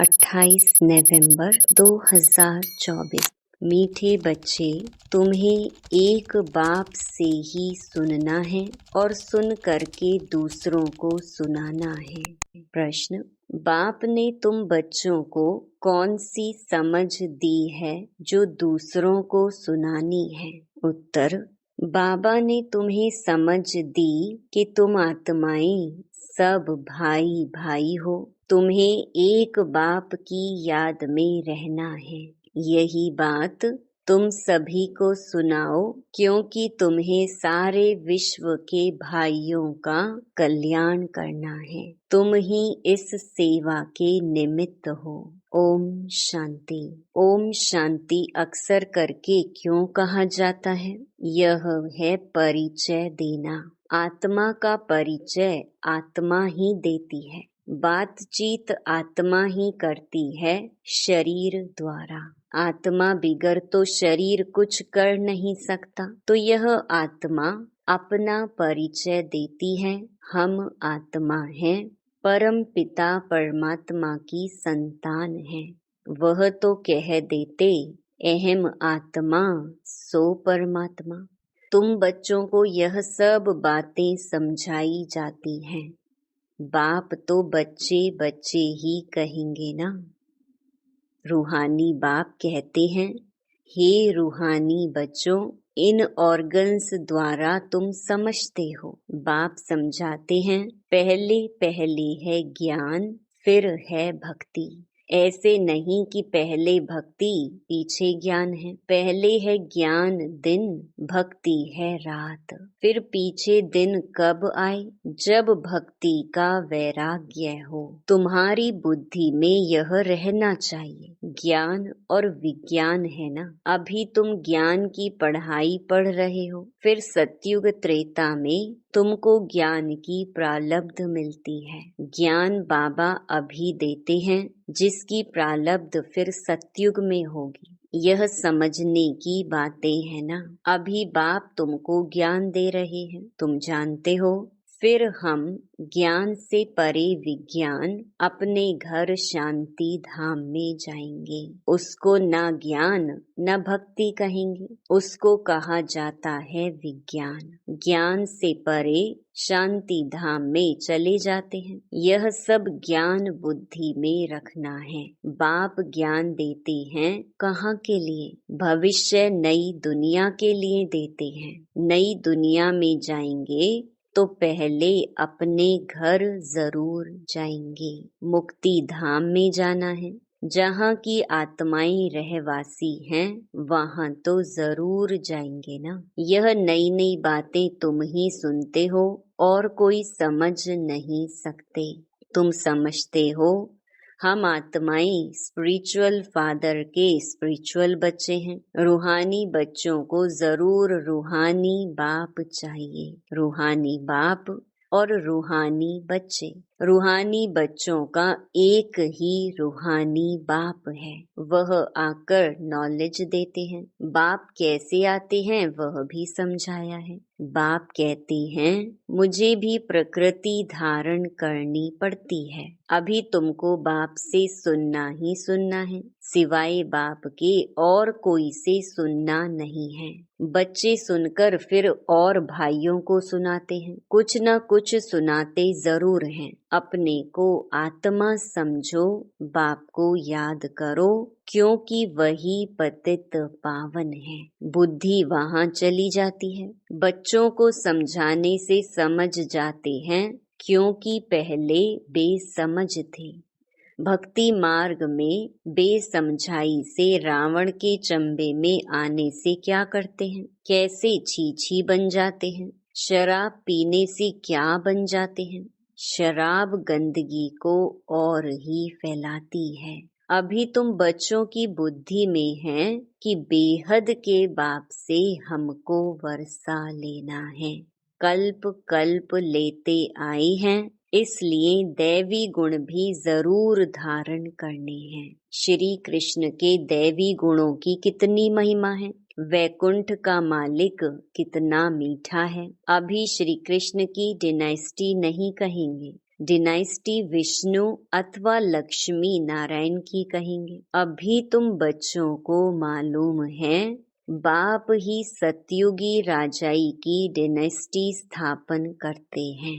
28 नवंबर 2024। मीठे बच्चे, तुम्हें एक बाप से ही सुनना है और सुन करके दूसरों को सुनाना है। प्रश्न: बाप ने तुम बच्चों को कौन सी समझ दी है जो दूसरों को सुनानी है? उत्तर: बाबा ने तुम्हें समझ दी कि तुम आत्माएं सब भाई भाई हो। तुम्हें एक बाप की याद में रहना है। यही बात तुम सभी को सुनाओ, क्योंकि तुम्हें सारे विश्व के भाइयों का कल्याण करना है। तुम ही इस सेवा के निमित्त हो। ओम शांति। ओम शांति अक्सर करके क्यों कहा जाता है? यह है परिचय देना। आत्मा का परिचय आत्मा ही देती है। बातचीत आत्मा ही करती है शरीर द्वारा। आत्मा बिगर तो शरीर कुछ कर नहीं सकता। तो यह आत्मा अपना परिचय देती है। हम आत्मा हैं, परम पिता परमात्मा की संतान है। वह तो कह देते, अहम आत्मा सो परमात्मा। तुम बच्चों को यह सब बातें समझाई जाती हैं। बाप तो बच्चे बच्चे ही कहेंगे ना। रूहानी बाप कहते हैं, हे रूहानी बच्चों, इन ऑर्गन्स द्वारा तुम समझते हो। बाप समझाते हैं, पहले पहले है ज्ञान, फिर है भक्ति। ऐसे नहीं कि पहले भक्ति पीछे ज्ञान है। पहले है ज्ञान दिन, भक्ति है रात। फिर पीछे दिन कब आए? जब भक्ति का वैराग्य हो। तुम्हारी बुद्धि में यह रहना चाहिए। ज्ञान और विज्ञान है ना। अभी तुम ज्ञान की पढ़ाई पढ़ रहे हो, फिर सतयुग त्रेता में तुमको ज्ञान की प्रालब्ध मिलती है। ज्ञान बाबा अभी देते हैं, जिसकी प्रालब्ध फिर सतयुग में होगी। यह समझने की बातें है ना। अभी बाप तुमको ज्ञान दे रहे हैं, तुम जानते हो। फिर हम ज्ञान से परे विज्ञान अपने घर शांति धाम में जाएंगे। उसको ना ज्ञान न भक्ति कहेंगे, उसको कहा जाता है विज्ञान। ज्ञान से परे शांति धाम में चले जाते हैं। यह सब ज्ञान बुद्धि में रखना है। बाप ज्ञान देते हैं कहाँ के लिए? भविष्य नई दुनिया के लिए देते हैं। नई दुनिया में जाएंगे तो पहले अपने घर जरूर जाएंगे। मुक्ति धाम में जाना है, जहाँ की आत्माएं रहवासी हैं, वहाँ तो जरूर जाएंगे ना। यह नई नई बातें तुम ही सुनते हो और कोई समझ नहीं सकते। तुम समझते हो हम आत्माएं स्पिरिचुअल फादर के स्पिरिचुअल बच्चे हैं। रूहानी बच्चों को जरूर रूहानी बाप चाहिए। रूहानी बाप और रूहानी बच्चे। रूहानी बच्चों का एक ही रूहानी बाप है। वह आकर नॉलेज देते हैं। बाप कैसे आते हैं वह भी समझाया है। बाप कहते हैं, मुझे भी प्रकृति धारण करनी पड़ती है। अभी तुमको बाप से सुनना ही सुनना है, सिवाय बाप के और कोई से सुनना नहीं है। बच्चे सुनकर फिर और भाइयों को सुनाते हैं। कुछ न कुछ सुनाते जरूर हैं। अपने को आत्मा समझो, बाप को याद करो, क्योंकि वही पतित पावन है। बुद्धि वहाँ चली जाती है। बच्चों को समझाने से समझ जाते हैं, क्योंकि पहले बेसमझ थे। भक्ति मार्ग में बेसमझाई से रावण के चंबे में आने से क्या करते हैं? कैसे छी बन जाते हैं। शराब पीने से क्या बन जाते हैं? शराब गंदगी को और ही फैलाती है। अभी तुम बच्चों की बुद्धि में है कि बेहद के बाप से हमको वर्षा लेना है। कल्प कल्प लेते आए हैं, इसलिए दैवी गुण भी जरूर धारण करने हैं। श्री कृष्ण के दैवी गुणों की कितनी महिमा है। वैकुंठ का मालिक कितना मीठा है। अभी श्री कृष्ण की डिनाइस्टी नहीं कहेंगे, डिनाइस्टी विष्णु अथवा लक्ष्मी नारायण की कहेंगे। अभी तुम बच्चों को मालूम है बाप ही सतयुगी राजाई की डिनाइस्टी स्थापन करते हैं।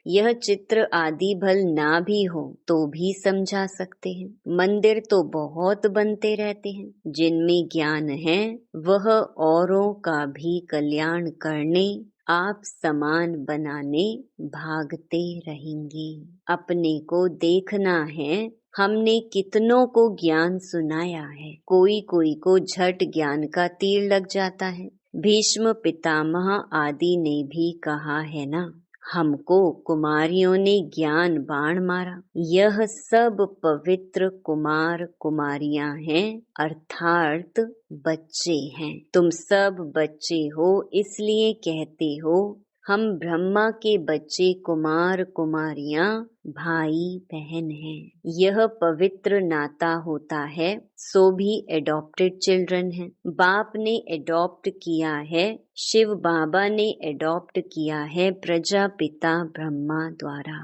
यह चित्र आदि भल ना भी हो तो भी समझा सकते हैं। मंदिर तो बहुत बनते रहते हैं। जिनमें ज्ञान है वह औरों का भी कल्याण करने, आप समान बनाने भागते रहेंगे। अपने को देखना है, हमने कितनों को ज्ञान सुनाया है। कोई कोई को झट ज्ञान का तीर लग जाता है। भीष्म पितामह आदि ने भी कहा है ना, हमको कुमारियों ने ज्ञान बाण मारा। यह सब पवित्र कुमार कुमारियां हैं, अर्थात बच्चे हैं। तुम सब बच्चे हो, इसलिए कहते हो हम ब्रह्मा के बच्चे कुमार कुमारियां भाई बहन हैं। यह पवित्र नाता होता है, सो भी एडॉप्टेड चिल्ड्रन हैं। बाप ने एडॉप्ट किया है, शिव बाबा ने एडॉप्ट किया है प्रजापिता ब्रह्मा द्वारा।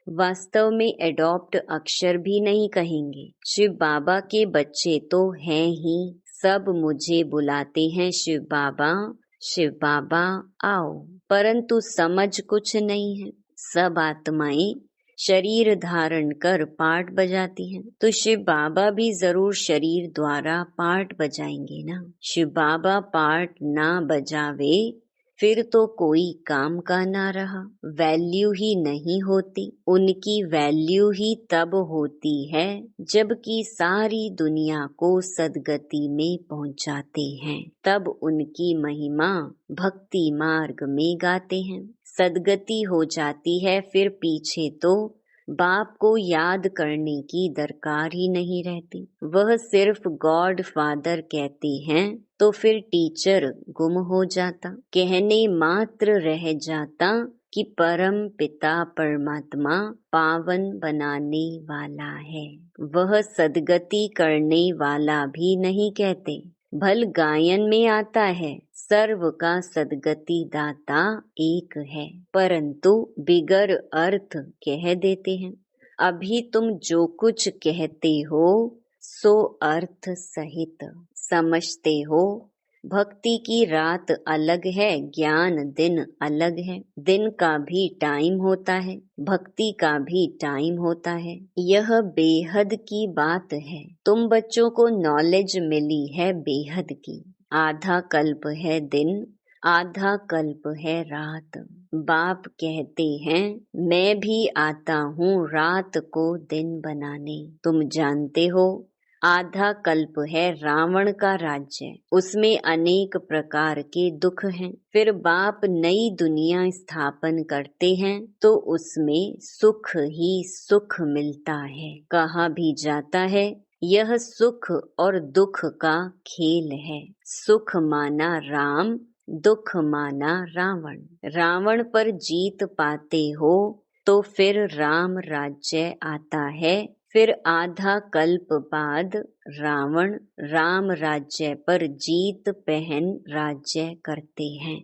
वास्तव में एडॉप्ट अक्षर भी नहीं कहेंगे। शिव बाबा के बच्चे तो हैं ही, सब मुझे बुलाते हैं शिव बाबा आओ, परंतु समझ कुछ नहीं है। सब आत्माएं शरीर धारण कर पाठ बजाती हैं, तो शिव बाबा भी जरूर शरीर द्वारा पाठ बजाएंगे ना। शिव बाबा पाठ ना बजावे फिर तो कोई काम का ना रहा, वैल्यू ही नहीं होती। उनकी वैल्यू ही तब होती है जबकि सारी दुनिया को सदगति में पहुंचाते हैं, तब उनकी महिमा भक्ति मार्ग में गाते हैं। सदगति हो जाती है, फिर पीछे तो बाप को याद करने की दरकार ही नहीं रहती। वह सिर्फ गॉड फादर कहते हैं तो फिर टीचर गुम हो जाता, कहने मात्र रह जाता कि परम पिता परमात्मा पावन बनाने वाला है। वह सदगति करने वाला भी नहीं कहते। भल गायन में आता है सर्व का सदगति दाता एक है, परंतु बिगर अर्थ कह देते हैं। अभी तुम जो कुछ कहते हो सो अर्थ सहित समझते हो। भक्ति की रात अलग है, ज्ञान दिन अलग है। दिन का भी टाइम होता है, भक्ति का भी टाइम होता है। यह बेहद की बात है। तुम बच्चों को नॉलेज मिली है बेहद की। आधा कल्प है दिन, आधा कल्प है रात। बाप कहते हैं मैं भी आता हूँ रात को दिन बनाने। तुम जानते हो आधा कल्प है रावण का राज्य, उसमें अनेक प्रकार के दुख हैं। फिर बाप नई दुनिया स्थापन करते हैं तो उसमें सुख ही सुख मिलता है। कहा भी जाता है यह सुख और दुख का खेल है। सुख माना राम, दुख माना रावण। रावण पर जीत पाते हो तो फिर राम राज्य आता है। फिर आधा कल्प बाद रावण राम राज्य पर जीत पहन राज्य करते हैं।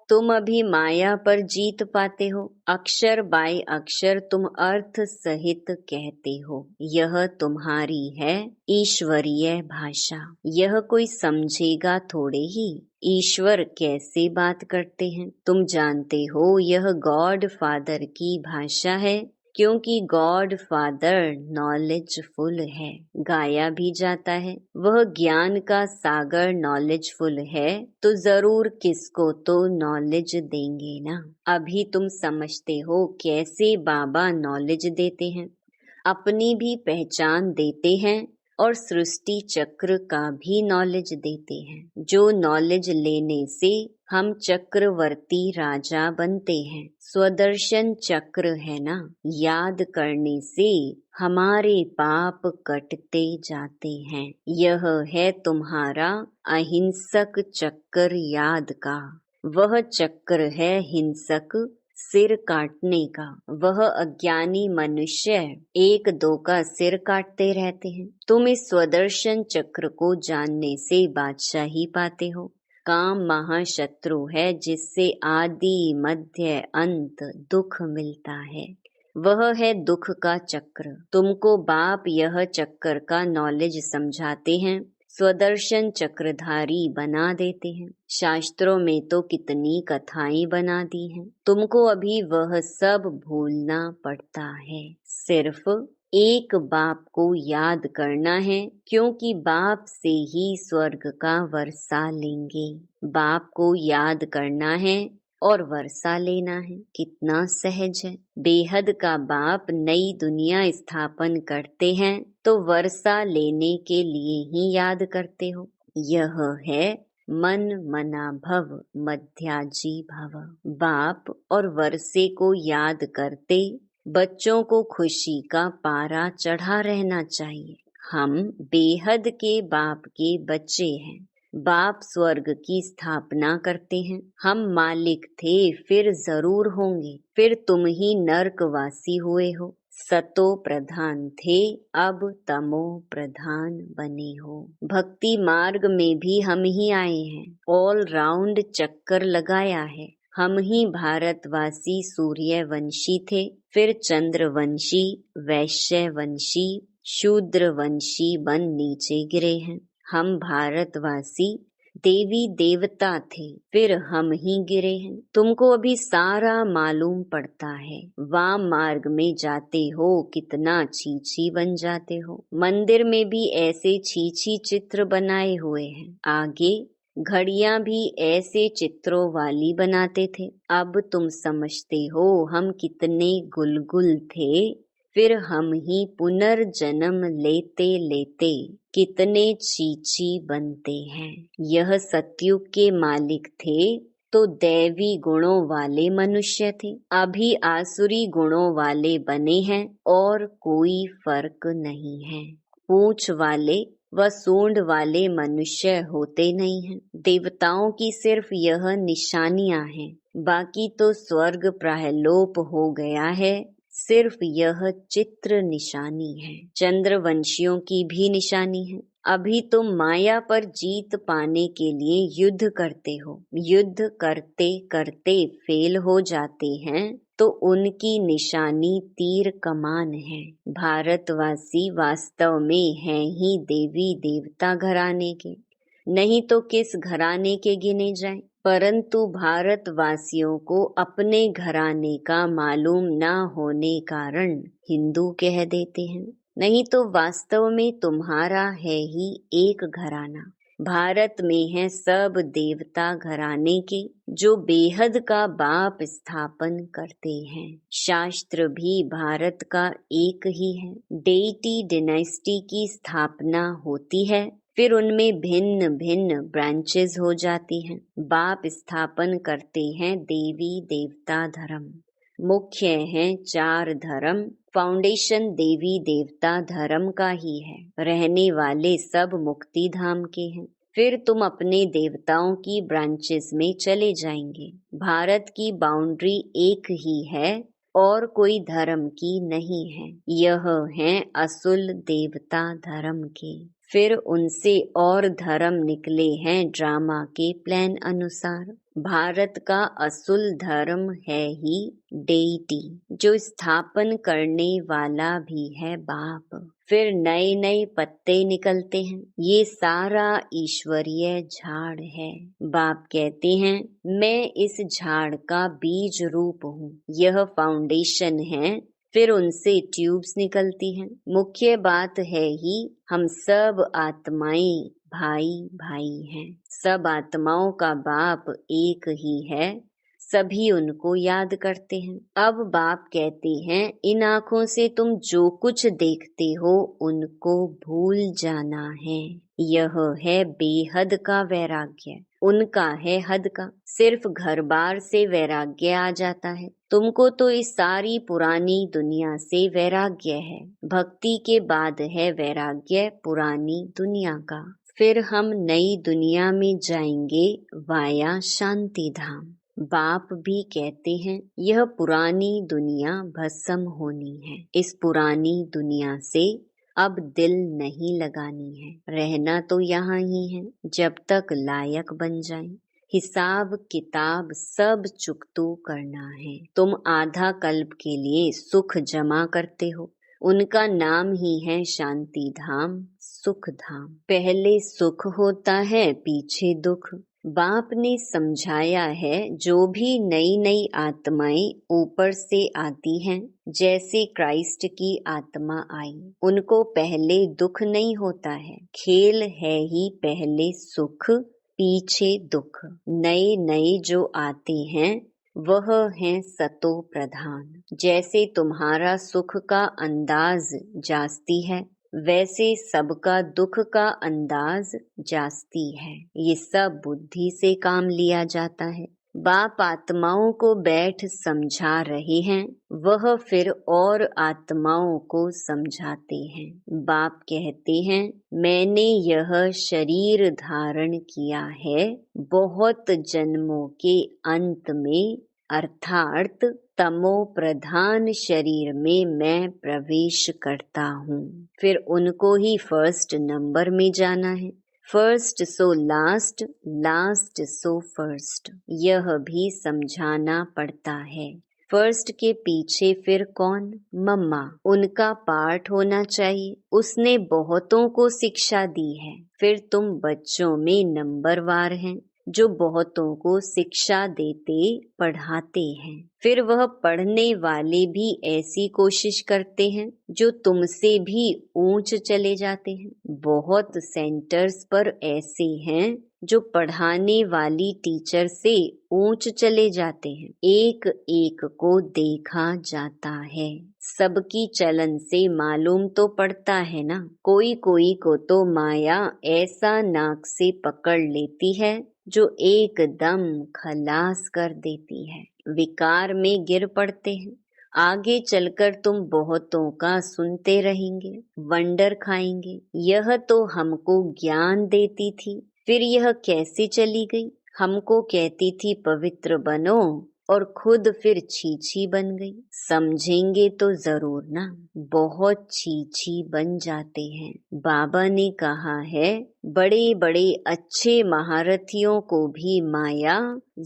तुम अभी माया पर जीत पाते हो। अक्षर बाय अक्षर तुम अर्थ सहित कहते हो। यह तुम्हारी है ईश्वरीय भाषा। यह कोई समझेगा थोड़े ही। ईश्वर कैसे बात करते हैं तुम जानते हो। यह गॉड फादर की भाषा है, क्योंकि गॉड फादर नॉलेजफुल है। गाया भी जाता है वह ज्ञान का सागर नॉलेजफुल है, तो जरूर किसको तो नॉलेज देंगे ना। अभी तुम समझते हो कैसे बाबा नॉलेज देते हैं। अपनी भी पहचान देते हैं और सृष्टि चक्र का भी नॉलेज देते हैं। जो नॉलेज लेने से हम चक्रवर्ती राजा बनते हैं। स्वदर्शन चक्र है ना, याद करने से हमारे पाप कटते जाते हैं। यह है तुम्हारा अहिंसक चक्र याद का। वह चक्र है हिंसक सिर काटने का। वह अज्ञानी मनुष्य एक दो का सिर काटते रहते हैं। तुम इस स्वदर्शन चक्र को जानने से बादशाही पाते हो। काम महाशत्रु है जिससे आदि मध्य अंत दुख मिलता है। वह है दुख का चक्र। तुमको बाप यह चक्कर का नॉलेज समझाते हैं, स्वदर्शन चक्रधारी बना देते हैं। शास्त्रों में तो कितनी कथाएं बना दी हैं, तुमको अभी वह सब भूलना पड़ता है। सिर्फ एक बाप को याद करना है, क्योंकि बाप से ही स्वर्ग का वर्षा लेंगे। बाप को याद करना है और वर्षा लेना है। कितना सहज है। बेहद का बाप नई दुनिया स्थापन करते हैं तो वर्षा लेने के लिए ही याद करते हो। यह है मन मना भव मध्याजी भव। बाप और वर्षे को याद करते बच्चों को खुशी का पारा चढ़ा रहना चाहिए। हम बेहद के बाप के बच्चे हैं। बाप स्वर्ग की स्थापना करते हैं। हम मालिक थे, फिर जरूर होंगे, फिर तुम ही नर्कवासी हुए हो। सतो प्रधान थे, अब तमो प्रधान बने हो। भक्ति मार्ग में भी हम ही आए हैं, ऑल राउंड चक्कर लगाया है। हम ही भारतवासी सूर्यवंशी थे, फिर चंद्रवंशी, वैश्यवंशी, शूद्रवंशी बन नीचे गिरे हैं। हम भारतवासी देवी देवता थे, फिर हम ही गिरे हैं। तुमको अभी सारा मालूम पड़ता है। वाम मार्ग में जाते हो कितना छीछी बन जाते हो। मंदिर में भी ऐसे छीछी चित्र बनाए हुए हैं। आगे घड़ियां भी ऐसे चित्रों वाली बनाते थे। अब तुम समझते हो हम कितने गुलगुल थे, फिर हम ही पुनर्जन्म लेते लेते कितने चीची बनते हैं। यह सतयुग के मालिक थे तो दैवी गुणों वाले मनुष्य थे, अभी आसुरी गुणों वाले बने हैं और कोई फर्क नहीं है। पूंछ वाले व सूंड वाले मनुष्य होते नहीं हैं। देवताओं की सिर्फ यह निशानियां हैं, बाकी तो स्वर्ग प्रायलोप हो गया है। सिर्फ यह चित्र निशानी है। चंद्रवंशियों की भी निशानी है। अभी तुम माया पर जीत पाने के लिए युद्ध करते हो। युद्ध करते करते फेल हो जाते हैं तो उनकी निशानी तीर कमान है। भारतवासी वास्तव में हैं ही देवी देवता घराने के, नहीं तो किस घराने के गिने जाएं। परंतु भारतवासियों को अपने घराने का मालूम न होने कारण हिंदू कह देते हैं, नहीं तो वास्तव में तुम्हारा है ही एक घराना। भारत में है सब देवता घराने के, जो बेहद का बाप स्थापन करते हैं। शास्त्र भी भारत का एक ही है। डेटी डिनेस्टी की स्थापना होती है, फिर उनमें भिन्न भिन्न ब्रांचेस हो जाती हैं। बाप स्थापन करते हैं देवी देवता धर्म। मुख्य हैं 4 धर्म। फाउंडेशन देवी देवता धर्म का ही है। रहने वाले सब मुक्ति धाम के हैं। फिर तुम अपने देवताओं की ब्रांचेस में चले जाएंगे। भारत की बाउंड्री एक ही है और कोई धर्म की नहीं है। यह हैं असुल देवता धर्म के। फिर उनसे और धर्म निकले हैं ड्रामा के प्लान अनुसार। भारत का असुल धर्म है ही डेटी, जो स्थापन करने वाला भी है बाप। फिर नए नए पत्ते निकलते हैं। ये सारा ईश्वरीय झाड़ है। बाप कहते हैं मैं इस झाड़ का बीज रूप हूँ। यह फाउंडेशन है। फिर उनसे ट्यूब्स निकलती हैं। मुख्य बात है ही हम सब आत्माएं भाई भाई हैं। सब आत्माओं का बाप एक ही है। सभी उनको याद करते हैं। अब बाप कहते हैं इन आँखों से तुम जो कुछ देखते हो उनको भूल जाना है। यह है बेहद का वैराग्य। उनका है हद का। सिर्फ घर बार से वैराग्य आ जाता है। तुमको तो इस सारी पुरानी दुनिया से वैराग्य है। भक्ति के बाद है वैराग्य पुरानी दुनिया का। फिर हम नई दुनिया में जाएंगे वाया शांति धाम। बाप भी कहते हैं यह पुरानी दुनिया भस्म होनी है। इस पुरानी दुनिया से अब दिल नहीं लगानी है। रहना तो यहाँ ही है जब तक लायक बन जाएं। हिसाब किताब सब चुकतू करना है। तुम आधा कल्प के लिए सुख जमा करते हो, उनका नाम ही है शांति धाम, सुख धाम। पहले सुख होता है, पीछे दुख। बाप ने समझाया है, जो भी नई नई आत्माएं ऊपर से आती हैं, जैसे क्राइस्ट की आत्मा आई, उनको पहले दुख नहीं होता है। खेल है ही पहले सुख, पीछे दुख। नए नए जो आते हैं वह हैं सतो प्रधान। जैसे तुम्हारा सुख का अंदाज जास्ती है, वैसे सबका दुख का अंदाज जास्ती है। ये सब बुद्धि से काम लिया जाता है। बाप आत्माओं को बैठ समझा रहे हैं, वह फिर और आत्माओं को समझाते हैं। बाप कहते हैं, मैंने यह शरीर धारण किया है बहुत जन्मों के अंत में, अर्थात तमो प्रधान शरीर में मैं प्रवेश करता हूँ। फिर उनको ही फर्स्ट नंबर में जाना है। First so last, last so first, यह भी समझाना पड़ता है। फर्स्ट के पीछे फिर कौन? मम्मा, उनका पाठ होना चाहिए। उसने बहुतों को शिक्षा दी है। फिर तुम बच्चों में नंबरवार हैं, जो बहुतों को शिक्षा देते पढ़ाते हैं। फिर वह पढ़ने वाले भी ऐसी कोशिश करते हैं जो तुमसे भी ऊंच चले जाते हैं। बहुत सेंटर्स पर ऐसे हैं जो पढ़ाने वाली टीचर से ऊंच चले जाते हैं। एक एक को देखा जाता है, सबकी चलन से मालूम तो पड़ता है ना। कोई कोई को तो माया ऐसा नाक से पकड़ लेती है जो एकदम खलास कर देती है। विकार में गिर पड़ते हैं। आगे चलकर तुम बहुतों का सुनते रहेंगे, वंडर खाएंगे। यह तो हमको ज्ञान देती थी, फिर यह कैसे चली गई? हमको कहती थी पवित्र बनो, और खुद फिर छीछी बन गई। समझेंगे तो जरूर ना, बहुत छीछी बन जाते हैं। बाबा ने कहा है, बड़े बड़े अच्छे महारथियों को भी माया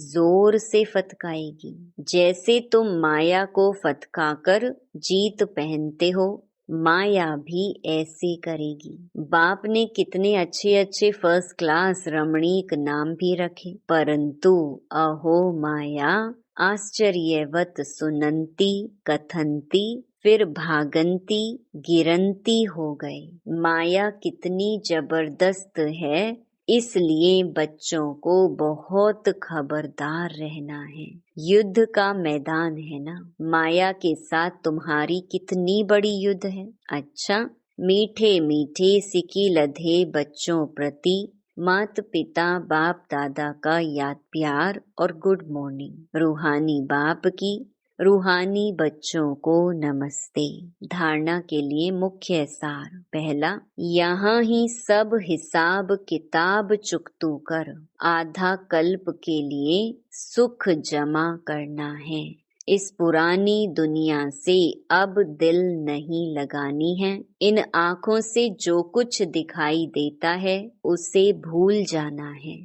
जोर से फटकाएगी। जैसे तुम माया को फटकाकर जीत पहनते हो, माया भी ऐसे करेगी। बाप ने कितने अच्छे अच्छे फर्स्ट क्लास रमणीक नाम भी रखे, परंतु अहो माया आश्चर्यवत सुनंती कथंती, फिर भागंती गिरंती हो गए। माया कितनी जबरदस्त है, इसलिए बच्चों को बहुत खबरदार रहना है। युद्ध का मैदान है ना, माया के साथ तुम्हारी कितनी बड़ी युद्ध है। अच्छा, मीठे मीठे सिकी लधे बच्चों प्रति माता पिता बाप दादा का याद प्यार और गुड मॉर्निंग। रूहानी बाप की रूहानी बच्चों को नमस्ते। धारणा के लिए मुख्य सार। पहला, यहाँ ही सब हिसाब किताब चुकतू कर आधा कल्प के लिए सुख जमा करना है। इस पुरानी दुनिया से अब दिल नहीं लगानी है। इन आँखों से जो कुछ दिखाई देता है उसे भूल जाना है।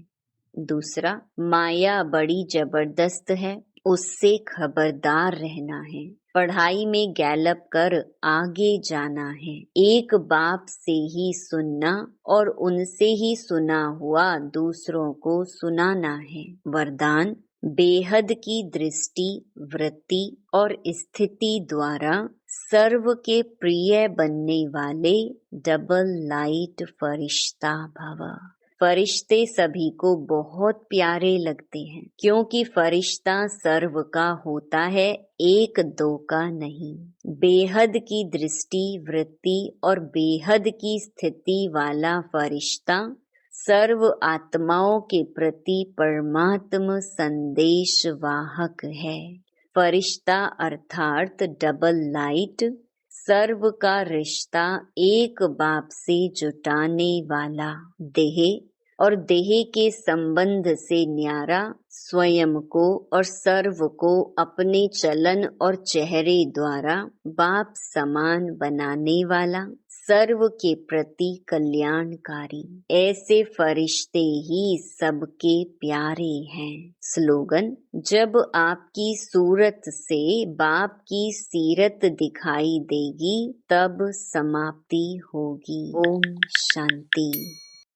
दूसरा, माया बड़ी जबरदस्त है, उससे खबरदार रहना है। पढ़ाई में गैलप कर आगे जाना है। एक बाप से ही सुनना और उनसे ही सुना हुआ दूसरों को सुनाना है। वरदान, बेहद की दृष्टि, वृत्ति और स्थिति द्वारा सर्व के प्रिय बनने वाले डबल लाइट फरिश्ता भव। फरिश्ते सभी को बहुत प्यारे लगते हैं, क्योंकि फरिश्ता सर्व का होता है, एक दो का नहीं। बेहद की दृष्टि, वृत्ति और बेहद की स्थिति वाला फरिश्ता सर्व आत्माओं के प्रति परमात्मा संदेश वाहक है। फरिश्ता अर्थात डबल लाइट सर्व का रिश्ता एक बाप से जुटाने वाला। देह और देह के संबंध से न्यारा स्वयं को और सर्व को अपने चलन और चेहरे द्वारा बाप समान बनाने वाला। सर्व के प्रति कल्याणकारी। ऐसे फरिश्ते ही सबके प्यारे हैं। स्लोगन, जब आपकी सूरत से बाप की सीरत दिखाई देगी तब समाप्ति होगी। ओम शांति।